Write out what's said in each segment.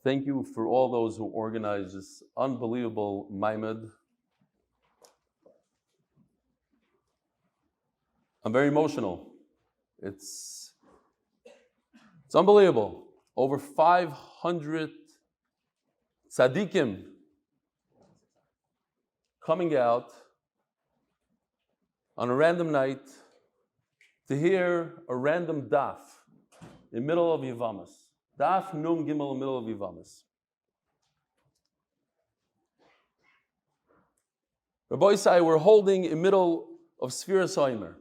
Thank you for all those who organized this unbelievable Maimed. I'm very emotional. It's unbelievable. Over 500 tzaddikim coming out on a random night to hear a random daf in the middle of Yavamas. Daf Nun Gimel in the middle of Yavamas. Rabbi Isai, we're holding in the middle of Sfiras Omer.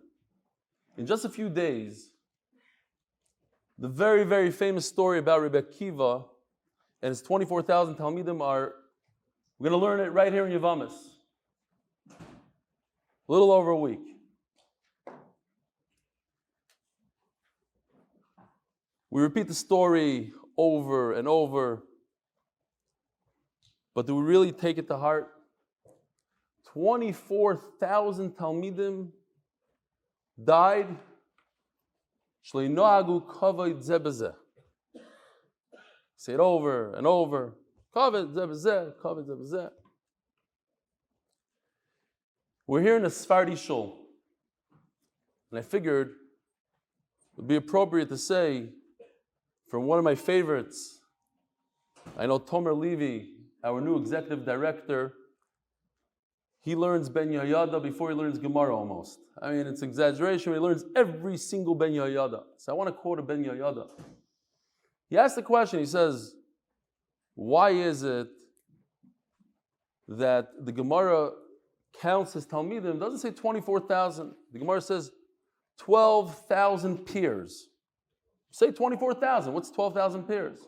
In just a few days, the very, very famous story about Rebbe Akiva and his 24,000 Talmidim we're going to learn it right here in Yavamas. A little over a week. We repeat the story over and over, but do we really take it to heart? 24,000 Talmidim died. Say it over and over. We're here in a Sephardi shul, and I figured it would be appropriate to say from one of my favorites. I know Tomer Levy, our new executive director, he learns Ben Yehoyada before he learns Gemara almost. I mean, it's exaggeration. He learns every single Ben Yehoyada. So I want to quote a Ben Yehoyada. He asked the question, he says, why is it that the Gemara counts as Talmidim? It doesn't say 24,000. The Gemara says 12,000 peers. Say 24,000. What's 12,000 peers?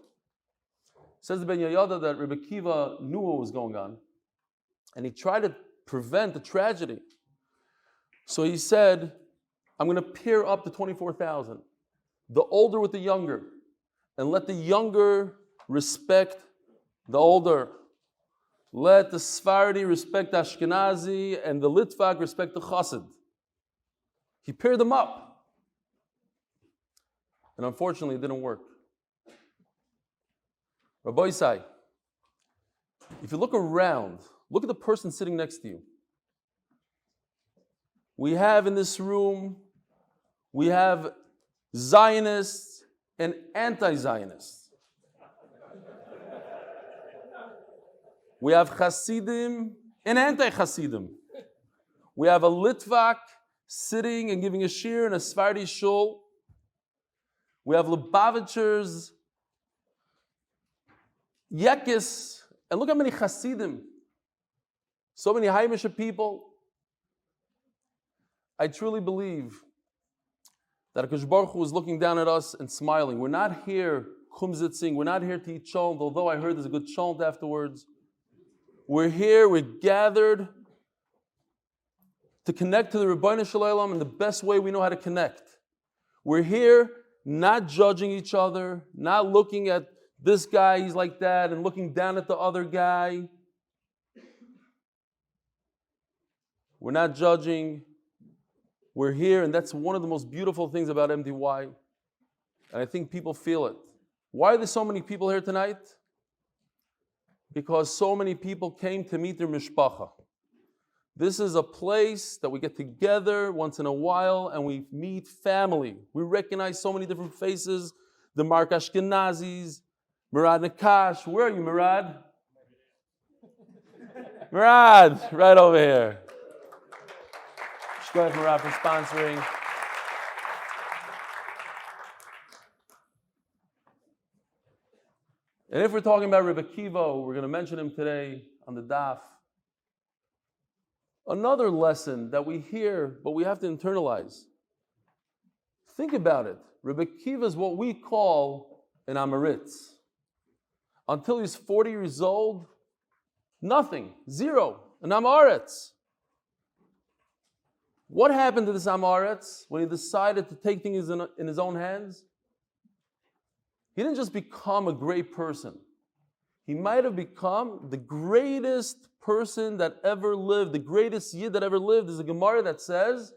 Says the Ben Yehoyada that Rebbe Akiva knew what was going on, and he tried to prevent the tragedy. So he said, I'm going to pair up the 24,000, the older with the younger, and let the younger respect the older. Let the Sephardi respect the Ashkenazi, and the Litvak respect the Chassid. He paired them up. And unfortunately, it didn't work. Rabbi Isai, if you look around, look at the person sitting next to you. We have in this room, we have Zionists and anti-Zionists. We have Hasidim and anti-Hasidim. We have a Litvak sitting and giving a shiur in a Sephardi shul. We have Lubavitchers, Yekis, and look how many Hasidim. So many Haimisha people. I truly believe that HaKadosh Baruch Hu is looking down at us and smiling. We're not here kumzitzing. We're not here to eat cholent, although I heard there's a good cholent afterwards. We're here, we're gathered to connect to the Ribbono Shel Olam in the best way we know how to connect. We're here not judging each other, not looking at this guy, he's like that, and looking down at the other guy. We're not judging. We're here, and that's one of the most beautiful things about MDY. And I think people feel it. Why are there so many people here tonight? Because so many people came to meet their mishpacha. This is a place that we get together once in a while and we meet family. We recognize so many different faces. The Mark Ashkenazis, Murad Nakash. Where are you, Murad? Murad, right over here. Shkoyach Murad for sponsoring. And if we're talking about Rebbe Akiva, we're going to mention him today on the daf. Another lesson that we hear, but we have to internalize. Think about it. Rebbe Akiva is what we call an Amaritz. Until he's 40 years old, nothing, zero, an Amaretz. What happened to this Amaretz when he decided to take things in his own hands? He didn't just become a great person. He might have become the greatest person that ever lived, the greatest Yid that ever lived. There's a Gemara that says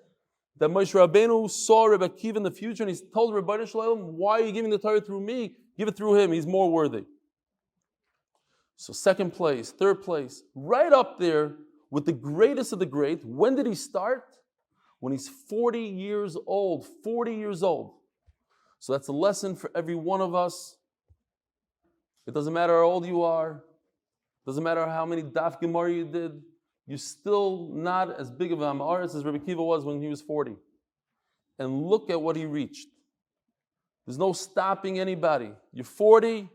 that Moshe Rabbeinu saw Rebbe Akiva in the future and he told Ribbono Shel Olam, why are you giving the Torah through me? Give it through him, he's more worthy. So second place, third place, right up there with the greatest of the great. When did he start? When he's 40 years old. 40 years old. So that's a lesson for every one of us. It doesn't matter how old you are. It doesn't matter how many daf gemara you did. You're still not as big of an amaretz as Rabbi Kiva was when he was 40. And look at what he reached. There's no stopping anybody. You're 40,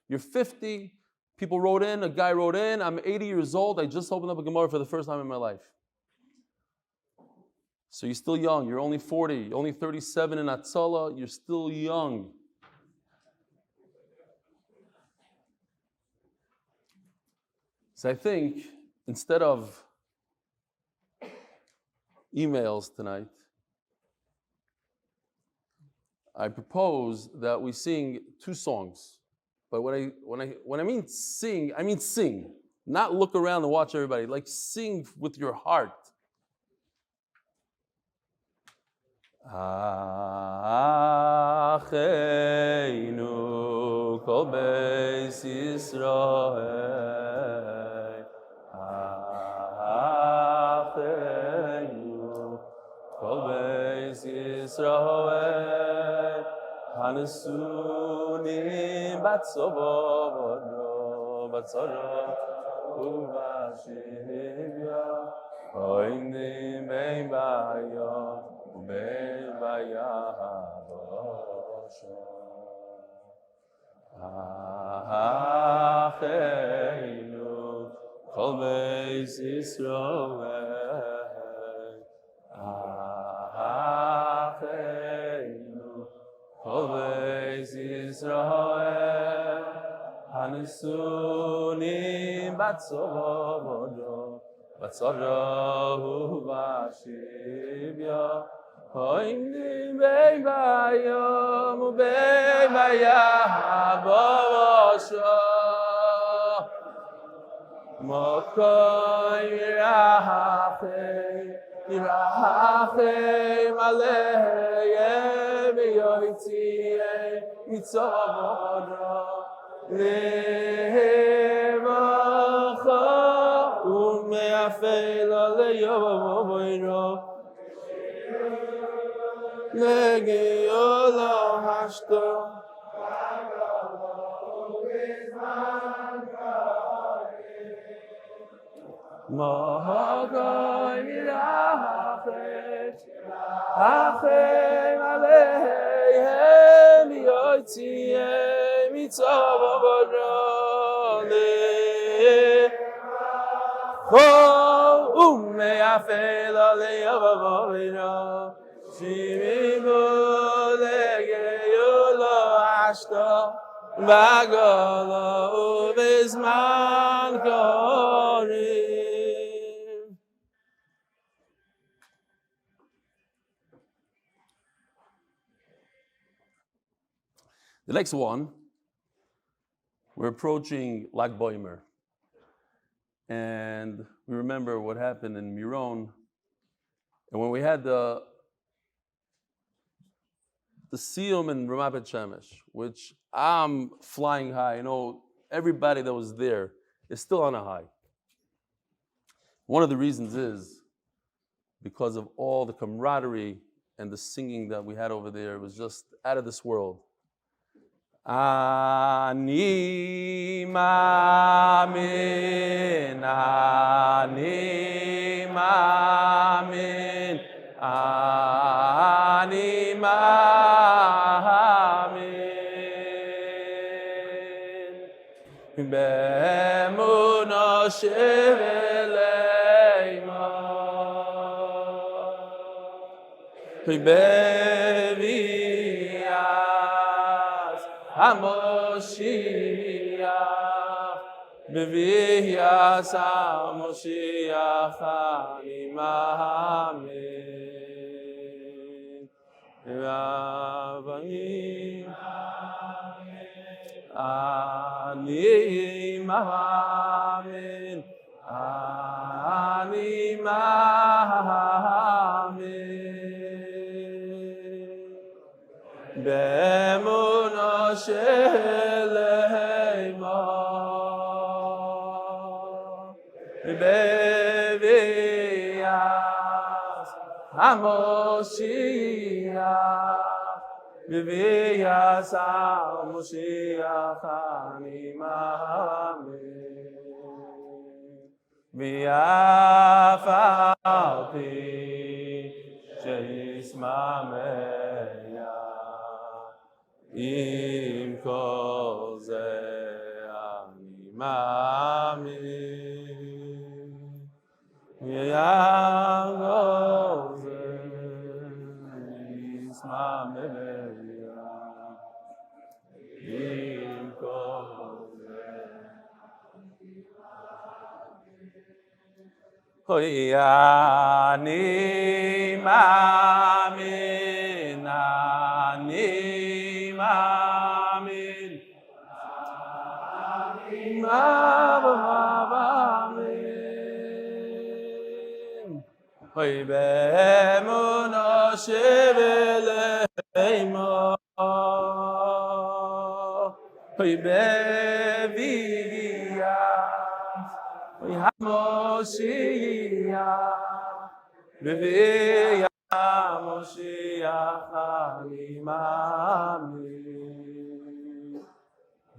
you're 50. People wrote in, a guy wrote in, I'm 80 years old, I just opened up a Gemara for the first time in my life. So you're still young, you're only 40, you're only 37 in Atzala, you're still young. So I think, instead of emails tonight, I propose that we sing two songs. But when I mean sing, I mean sing. Not look around and watch everybody. Like sing with your heart. Acheinu kol beis Yisrael. Acheinu kol beis Yisrael. Hanasunim batzavoro, batzara uvashivya, oinim bein bayom, bein bayavosho. Acheinu kol beis Yisrael. Kol beis Yisrael, hanisunim batzavoro, batzara uvashivya, oinim bein bayom ubein bayavosho, mokoy yirachem aleichem yoytziei mitzavoro levacha umeafela leyovoiro legiola hashto mokoy yirachem Achem aleichem yotziei mitzavoro lecho umeafela leyavaviro shimimu legeyulo ashto v'agolo ubizman korim. The next one, we're approaching Lag Boimer. And we remember what happened in Miron. And when we had the Siyum in Ramat Bet Shemesh, which I'm flying high. You know, everybody that was there is still on a high. One of the reasons is because of all the camaraderie and the singing that we had over there. It was just out of this world. Ani mamin, ani mamin, ani mamin. Be'emuno sheveleima, be'vias HaMoshiach, be'vias HaMoshiach, ani mamin. Rabbanim, ani mamin, ani mamin. Be'emuno sheleima, Bevias HaMoshiach, Bevias HaMoshiach Ani Ma'amin. V'af al pi she'yismameya im kol zeh ani ma'amin. V'af kol zeh yismameya im kol Hoy ani ma'amin, ani ma'amin, ma'amin. Hoy be'emuno sheveleimo, hoy be'viyas, hoy HaMoshiach, be'viyas HaMoshiach ani ma'amin.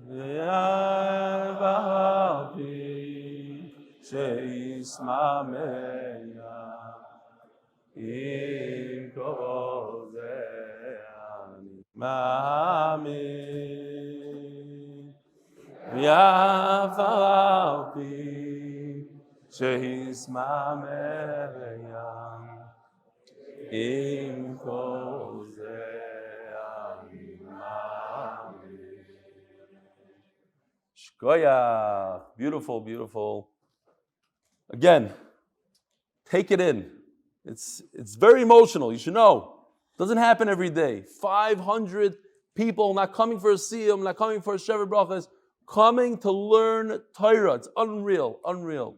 V'avalpi she'yismameya im kol zeh ani ma'amin. V'avalpi she'yismameya im kol zeh ani ma'amin. Shkoyach. Beautiful, beautiful. Again, take it in. It's very emotional. You should know. It doesn't happen every day. 500 people not coming for a siyum, not coming for a shevet brachas, coming to learn Torah. It's unreal, unreal.